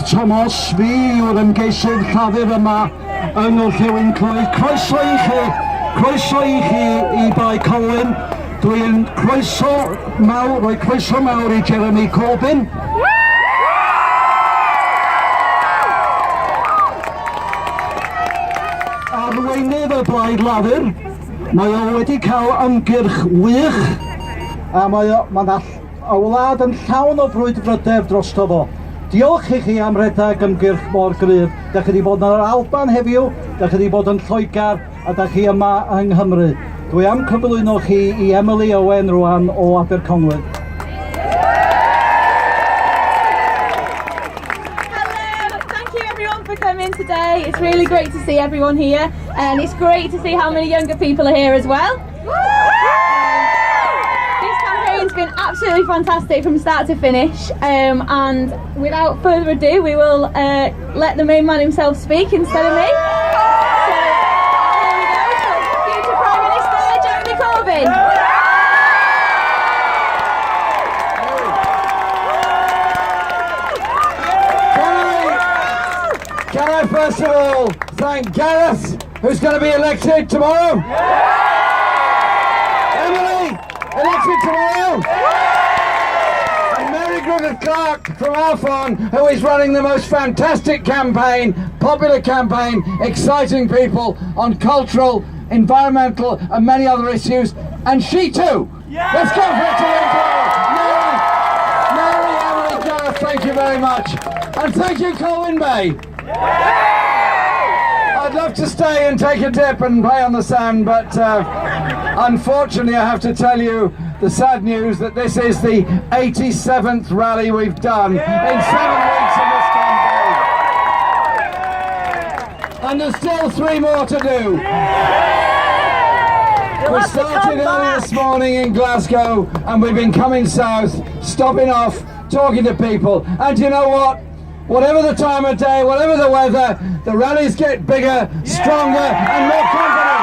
Gareth Thomas, fi yw'r ymgeisydd llafur yma yn Orllewin Clwyd. Croeso i chi i bai Colwyn. Dwi'n rhoi croeso mawr i Jeremy Corbyn. Arweinydd y Blaid Lafur, mae o wedi cael ymgyrch wych a mae y wlad yn llawn o brwydfrydedd drosto fo. Diolch i chi am redag ymgyrch mor gryf. Da chi wedi bod yn yr Alban heddiw, da chi wedi bod yn Lloegr a da chi yma yng Nghymru. Dwi am cyflwyno chi i Emily Owen rwan o Aberconwy. For coming today. It's really great to see everyone here, and it's great to see how many younger people are here as well. This campaign's been absolutely fantastic from start to finish, and without further ado we will let the main man himself speak instead of me. So here we go, future Prime Minister Jeremy Corbyn. Can I first of all thank Gareth, who's going to be elected tomorrow? Emily, elected tomorrow? And Mary Griffith Clark from Alphon, who is running the most fantastic campaign, popular campaign, exciting people on cultural, environmental and many other issues. And she too! Yeah. Let's go for it to Mary, Emily, Gareth, thank you very much. And thank you, Colwyn Bay. I'd love to stay and take a dip and play on the sand, but unfortunately I have to tell you the sad news that this is the 87th rally we've done in 7 weeks of this campaign. And there's still 3 more to do. We started early this morning in Glasgow and we've been coming south, stopping off, talking to people, and you know what? Whatever the time of day, whatever the weather, the rallies get bigger, stronger and more confident.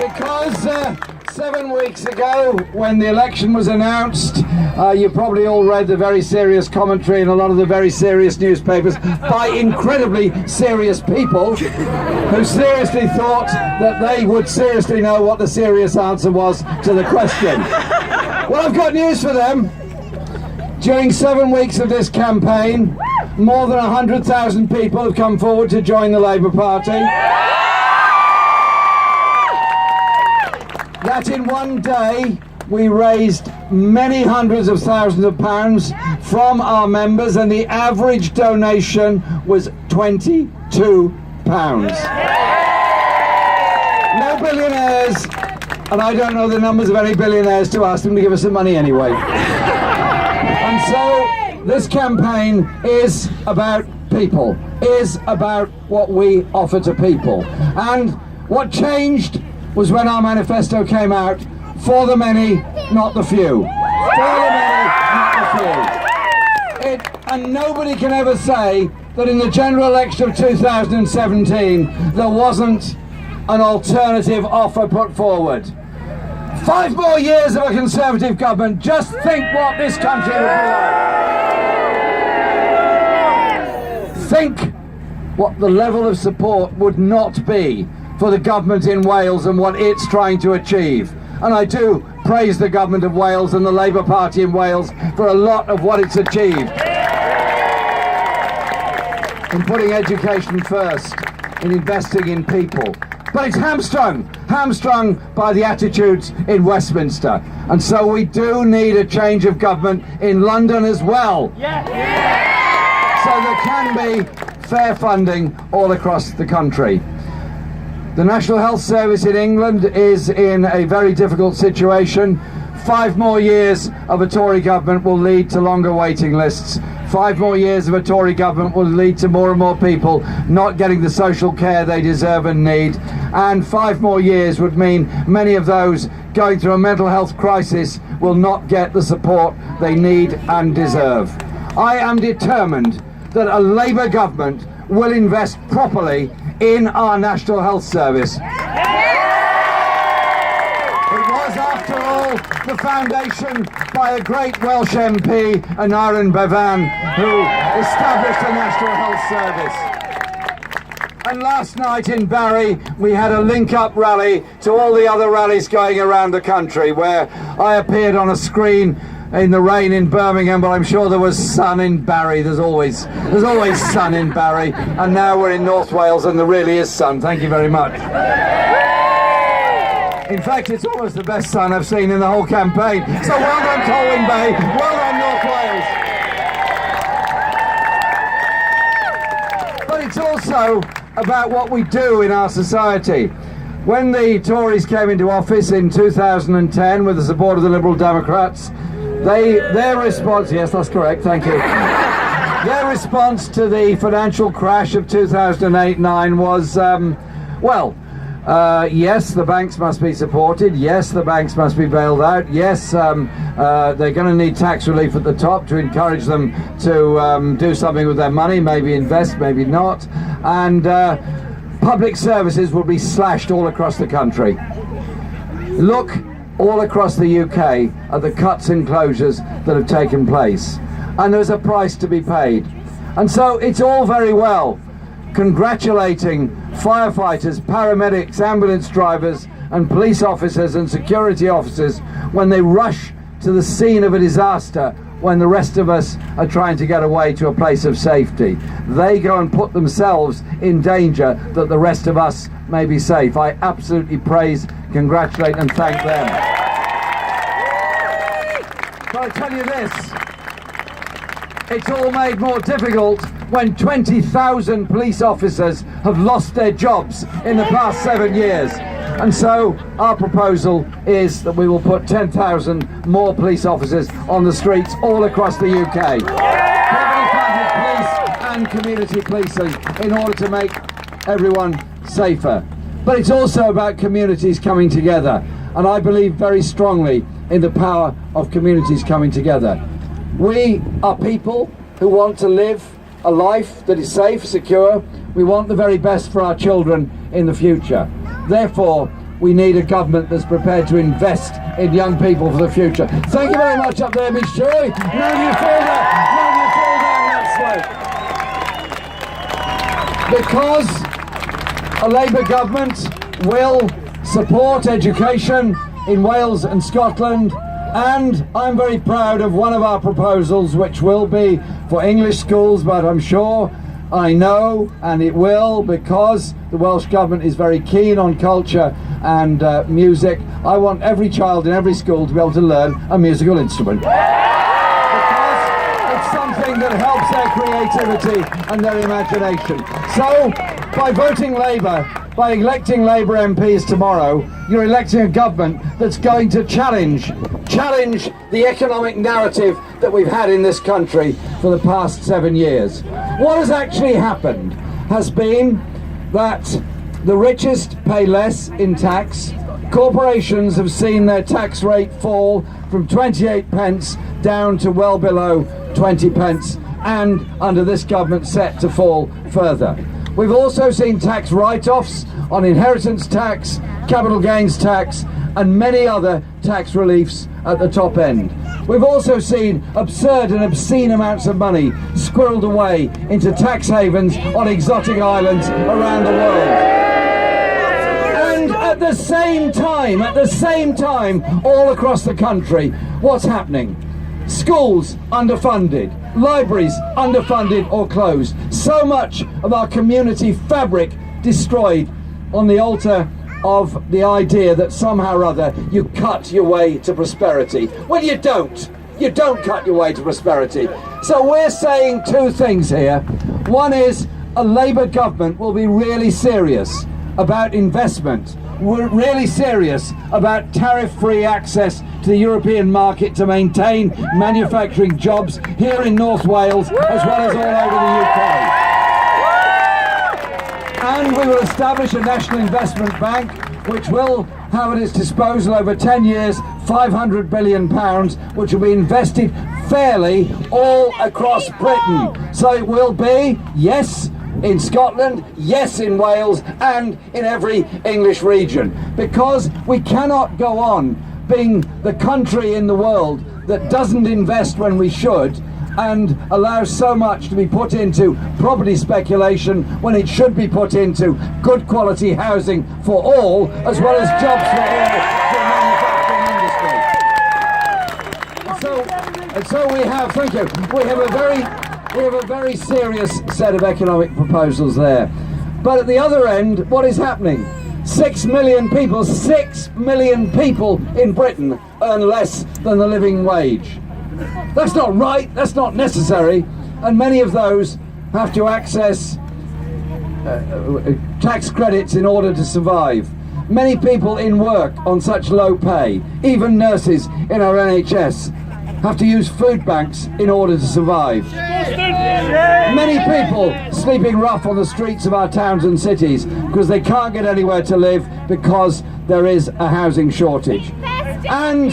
Because 7 weeks ago, when the election was announced, you probably all read the very serious commentary in a lot of the very serious newspapers by incredibly serious people who seriously thought that they would seriously know what the serious answer was to the question. Well, I've got news for them. During 7 weeks of this campaign, more than 100,000 people have come forward to join the Labour Party. That in one day we raised many hundreds of thousands of pounds from our members, and the average donation was £22. No billionaires, and I don't know the numbers of any billionaires to ask them to give us some money anyway. And so this campaign is about people, is about what we offer to people. And what changed was when our manifesto came out: for the many, not the few. For the many, not the few. And nobody can ever say that in the general election of 2017 there wasn't an alternative offer put forward. 5 more years of a Conservative government, just think what this country would be like. Think what the level of support would not be for the government in Wales and what it's trying to achieve. And I do praise the government of Wales and the Labour Party in Wales for a lot of what it's achieved. In putting education first, in investing in people. But it's hamstrung by the attitudes in Westminster. And so we do need a change of government in London as well. So there can be fair funding all across the country. The National Health Service in England is in a very difficult situation. 5 more years of a Tory government will lead to longer waiting lists. 5 more years of a Tory government will lead to more and more people not getting the social care they deserve and need. And 5 more years would mean many of those going through a mental health crisis will not get the support they need and deserve. I am determined that a Labour government will invest properly in our National Health Service. It was, after all, the a foundation by a great Welsh MP, Aneurin Bevan, who established a National Health Service. And last night in Barry, we had a link-up rally to all the other rallies going around the country, where I appeared on a screen in the rain in Birmingham, but I'm sure there was sun in Barry. There's always sun in Barry, and now we're in North Wales and there really is sun. Thank you very much. In fact, it's almost the best sun I've seen in the whole campaign. So well done, Colwyn Bay. Well done, North Wales. But it's also about what we do in our society. When the Tories came into office in 2010 with the support of the Liberal Democrats, their response, yes, that's correct, thank you. Their response to the financial crash of 2008-9 was, yes, the banks must be supported. Yes, the banks must be bailed out. Yes, they're going to need tax relief at the top to encourage them to do something with their money, maybe invest, maybe not. And public services will be slashed all across the country. Look all across the UK at the cuts and closures that have taken place. And there's a price to be paid. And so it's all very well congratulating firefighters, paramedics, ambulance drivers and police officers and security officers when they rush to the scene of a disaster when the rest of us are trying to get away to a place of safety. They go and put themselves in danger that the rest of us may be safe. I absolutely praise, congratulate and thank them. But I tell you this, it's all made more difficult when 20,000 police officers have lost their jobs in the past 7 years. And so our proposal is that we will put 10,000 more police officers on the streets all across the UK. Public police and community policing in order to make everyone safer. But it's also about communities coming together. And I believe very strongly in the power of communities coming together. We are people who want to live a life that is safe, secure. We want the very best for our children in the future. Therefore, we need a government that's prepared to invest in young people for the future. Thank you very much up there, Miss Joy. None of you fall down. None of you fall down that slope. Because a Labour government will support education in Wales and Scotland, and I'm very proud of one of our proposals, which will be for English schools, but I'm sure, I know, and it will, because the Welsh Government is very keen on culture and music. I want every child in every school to be able to learn a musical instrument. Because it's something that helps their creativity and their imagination. So, by voting Labour, by electing Labour MPs tomorrow, you're electing a government that's going to challenge the economic narrative that we've had in this country for the past 7 years. What has actually happened has been that the richest pay less in tax. Corporations have seen their tax rate fall from 28 pence down to well below 20 pence, and under this government set to fall further. We've also seen tax write-offs on inheritance tax, capital gains tax, and many other tax reliefs at the top end. We've also seen absurd and obscene amounts of money squirred away into tax havens on exotic islands around the world. And at the same time, all across the country, what's happening? Schools underfunded, libraries underfunded or closed. So much of our community fabric destroyed on the altar of the idea that somehow or other you cut your way to prosperity. Well, you don't. You don't cut your way to prosperity. So we're saying two things here. One is a Labour government will be really serious about investment. We're really serious about tariff-free access to the European market to maintain manufacturing jobs here in North Wales as well as all over the UK. And we will establish a national investment bank which will have at its disposal over 10 years £500 billion, which will be invested fairly all across Britain. So it will be, yes, in Scotland, yes in Wales, and in every English region. Because we cannot go on being the country in the world that doesn't invest when we should and allows so much to be put into property speculation when it should be put into good quality housing for all, as well as jobs for all for manufacturing industry. And so we have, thank you, we have a very serious set of economic proposals there. But at the other end, what is happening? 6 million people in Britain earn less than the living wage. That's not right, that's not necessary, and many of those have to access tax credits in order to survive. Many people in work on such low pay, even nurses in our NHS, have to use food banks in order to survive. Many people sleeping rough on the streets of our towns and cities because they can't get anywhere to live because there is a housing shortage. And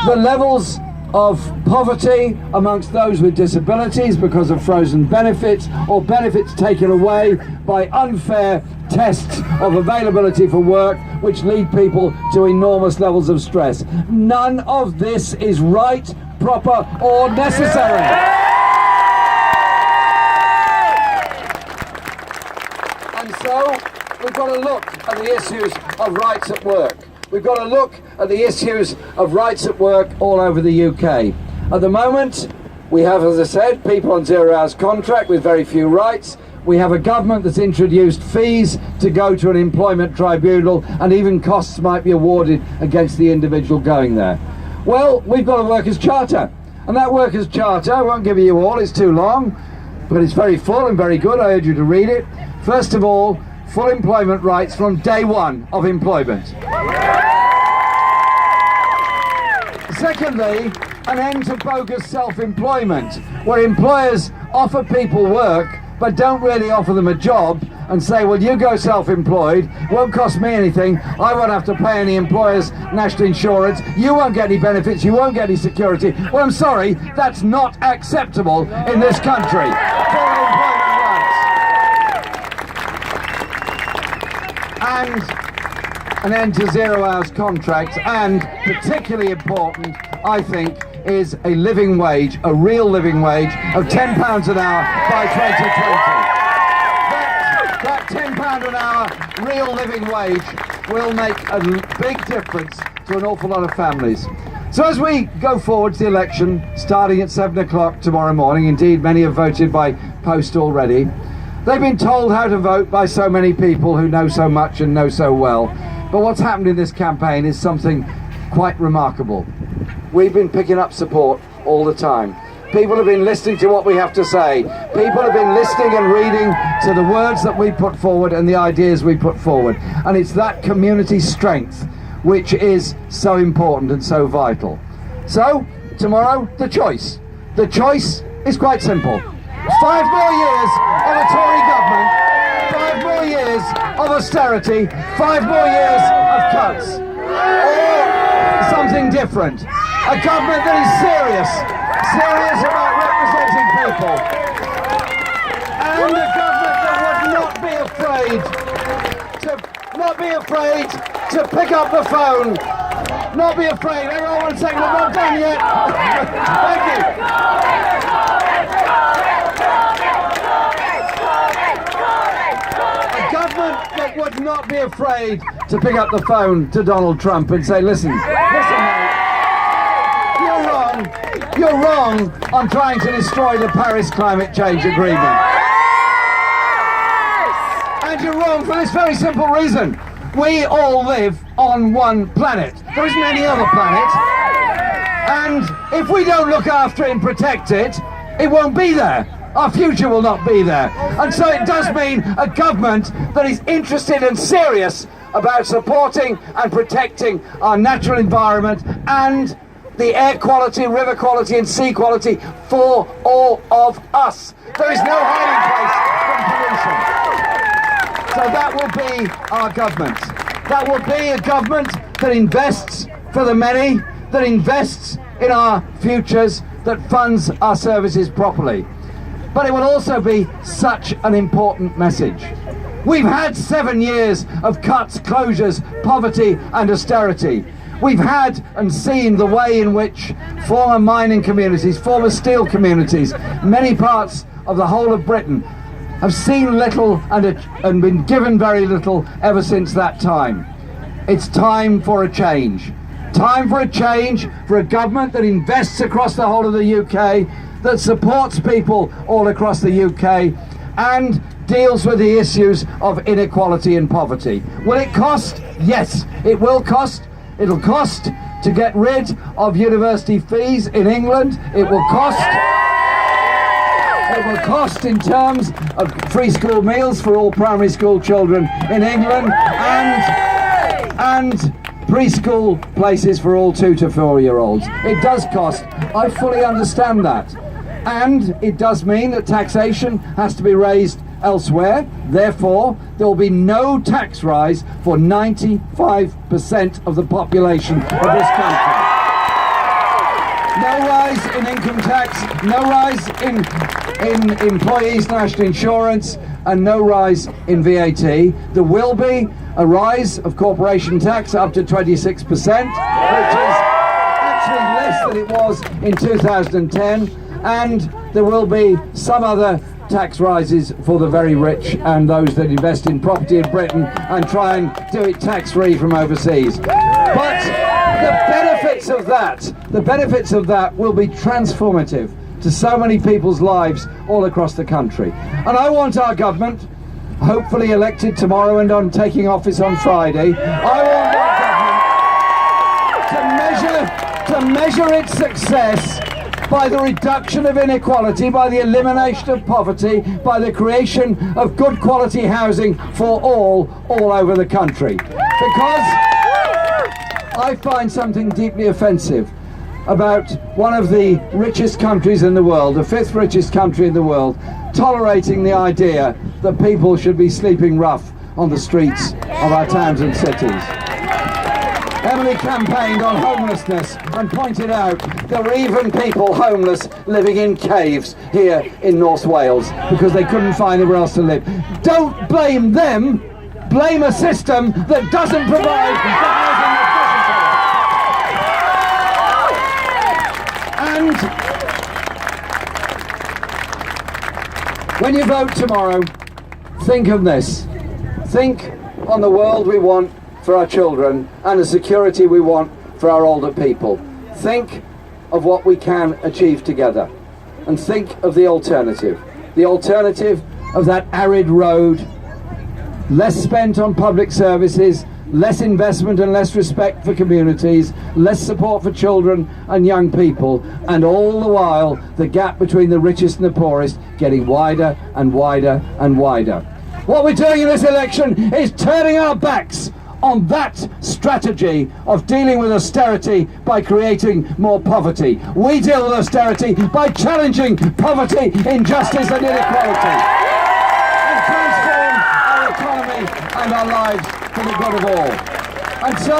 the levels of poverty amongst those with disabilities because of frozen benefits or benefits taken away by unfair tests of availability for work, which lead people to enormous levels of stress. None of this is right, proper or necessary. And so we've got to look at the issues of rights at work. We've got to look at the issues of rights at work all over the UK. At the moment, we have, as I said, people on 0 hours contract with very few rights. We have a government that's introduced fees to go to an employment tribunal, and even costs might be awarded against the individual going there. Well, we've got a workers' charter, and that workers' charter, I won't give you all, it's too long, but it's very full and very good. I urge you to read it. First of all, full employment rights from day one of employment. Secondly, an end to bogus self-employment, where employers offer people work but don't really offer them a job and say, well, you go self-employed, won't cost me anything, I won't have to pay any employer's national insurance, you won't get any benefits, you won't get any security. Well, I'm sorry, that's not acceptable in this country. Full employment rights. And an end to 0 hours contracts, and particularly important, I think, is a living wage, a real living wage of £10 an hour by 2020. That £10 an hour real living wage will make a big difference to an awful lot of families. So as we go forward to the election, starting at 7 o'clock tomorrow morning, indeed many have voted by post already, they've been told how to vote by so many people who know so much and know so well. But what's happened in this campaign is something quite remarkable. We've been picking up support all the time. People have been listening to what we have to say. People have been listening and reading to the words that we put forward and the ideas we put forward. And it's that community strength which is so important and so vital. So, tomorrow, the choice. The choice is quite simple. 5 more years of a Tory government, 5 more years of austerity, 5 more years of cuts. Or something different. A government that is serious about representing people. And a government that would not be afraid to pick up the phone. Not be afraid. Hang on 1 second, I'm not done yet. Thank you. A government that would not be afraid to pick up the phone to Donald Trump and say, listen mate, you're wrong on trying to destroy the Paris Climate Change Agreement. And you're wrong for this very simple reason. We all live on one planet. There isn't any other planet. And if we don't look after it and protect it, it won't be there. Our future will not be there. And so it does mean a government that is interested and serious about supporting and protecting our natural environment and the air quality, river quality and sea quality for all of us. There is no hiding place from pollution. So that will be our government. That will be a government that invests for the many, that invests in our futures, that funds our services properly. But it will also be such an important message. We've had 7 years of cuts, closures, poverty and austerity. We've had and seen the way in which former mining communities, former steel communities, many parts of the whole of Britain have seen little and been given very little ever since that time. It's time for a change. Time for a change, for a government that invests across the whole of the UK, that supports people all across the UK, and deals with the issues of inequality and poverty. Will it cost? Yes, it will cost. It'll cost to get rid of university fees in England. It will cost. It will cost in terms of free school meals for all primary school children in England, and preschool places for all 2 to 4-year-olds. It does cost. I fully understand that. And it does mean that taxation has to be raised elsewhere. Therefore, there will be no tax rise for 95% of the population of this country. No rise in income tax, no rise in employees' national insurance, and no rise in VAT. There will be a rise of corporation tax up to 26%, which is actually less than it was in 2010, and there will be some other tax rises for the very rich and those that invest in property in Britain and try and do it tax-free from overseas. But the benefits of that will be transformative to so many people's lives all across the country. And I want our government, hopefully elected tomorrow and on taking office on Friday, I want our government to measure its success by the reduction of inequality, by the elimination of poverty, by the creation of good quality housing for all over the country. Because I find something deeply offensive about one of the richest countries in the world, the 5th richest country in the world, tolerating the idea that people should be sleeping rough on the streets of our towns and cities. Emily campaigned on homelessness and pointed out there were even people homeless living in caves here in North Wales because they couldn't find anywhere else to live. Don't blame them, blame a system that doesn't provide the housing necessity. And when you vote tomorrow, think of this. Think on the world we want for our children and the security we want for our older people. Think of what we can achieve together, and think of the alternative of that arid road, less spent on public services, less investment and less respect for communities, less support for children and young people, and all the while the gap between the richest and the poorest getting wider and wider and wider. What we're doing in this election is turning our backs on that strategy of dealing with austerity by creating more poverty. We deal with austerity by challenging poverty, injustice and inequality, and transform our economy and our lives for the good of all. And so,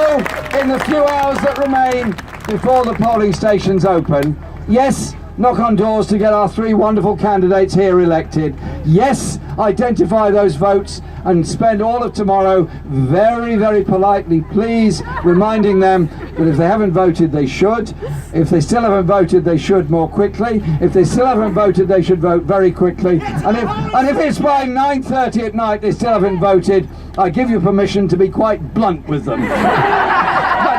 in the few hours that remain before the polling stations open, yes, knock on doors to get our 3 wonderful candidates here elected. Yes, identify those votes and spend all of tomorrow very, very politely, please, reminding them that if they haven't voted, they should. If they still haven't voted, they should more quickly. If they still haven't voted, they should vote very quickly. And if it's by 9:30 at night they still haven't voted, I give you permission to be quite blunt with them.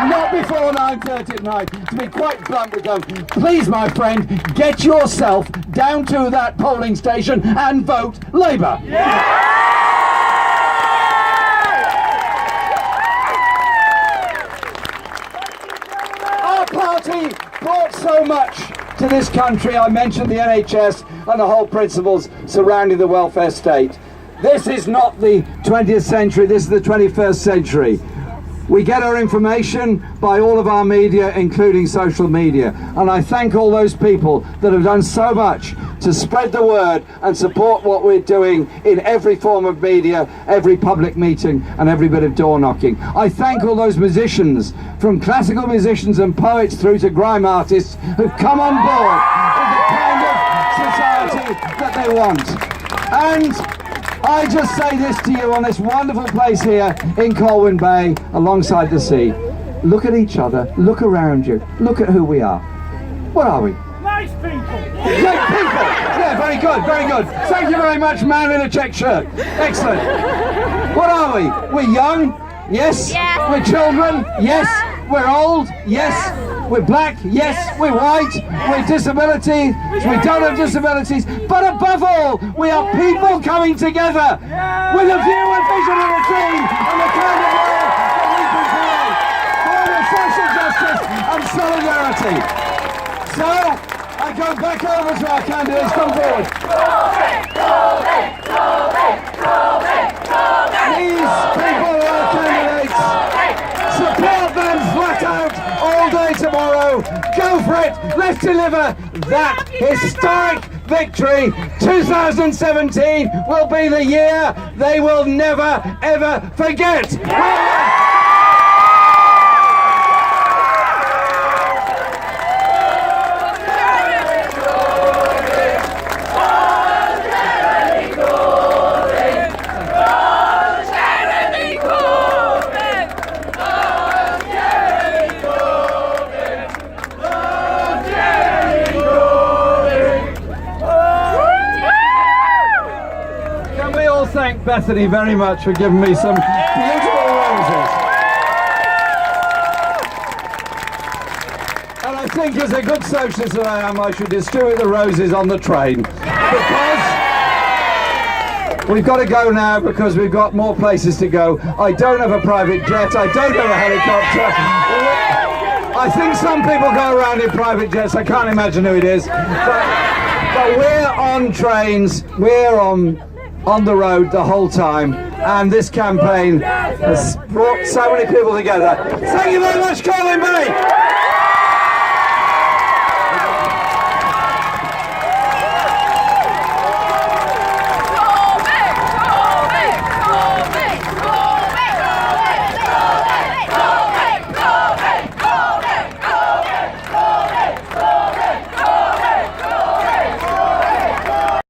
Not before 9:30 at night, to be quite blunt with them. Please, my friend, get yourself down to that polling station and vote Labour. Yeah! Our party brought so much to this country. I mentioned the NHS and the whole principles surrounding the welfare state. This is not the 20th century, this is the 21st century. We get our information by all of our media, including social media. And I thank all those people that have done so much to spread the word and support what we're doing in every form of media, every public meeting and every bit of door knocking. I thank all those musicians, from classical musicians and poets through to grime artists, who've come on board with the kind of society that they want. And I just say this to you on this wonderful place here in Colwyn Bay alongside the sea. look at each other, look around you, look at who we are. What are we? Nice people! Great people! Yeah, very good, very good. Thank you very much, man in a check shirt. Excellent. What are we? We're young? Yes. Yes. We're children? Yes. We're old? Yes. We're black? Yes. We're white? We're disability? We don't have disabilities. But above all, we are people coming together with a view and vision and a dream and the kind of world that we can create for social justice and solidarity. So, I go back over to our candidates. Come forward. These people are our candidates. Support them flat out all day tomorrow. Go for it. Let's deliver that historic victory. 2017 will be the year they will never ever forget. Thank Bethany very much for giving me some beautiful roses. And I think as a good socialist that I am, I should distribute the roses on the train. Because we've got to go now because we've got more places to go. I don't have a private jet, I don't have a helicopter. I think some people go around in private jets, I can't imagine who it is. But we're on trains, we're on the road the whole time, and this campaign has brought so many people together. Thank you very much, Colwyn.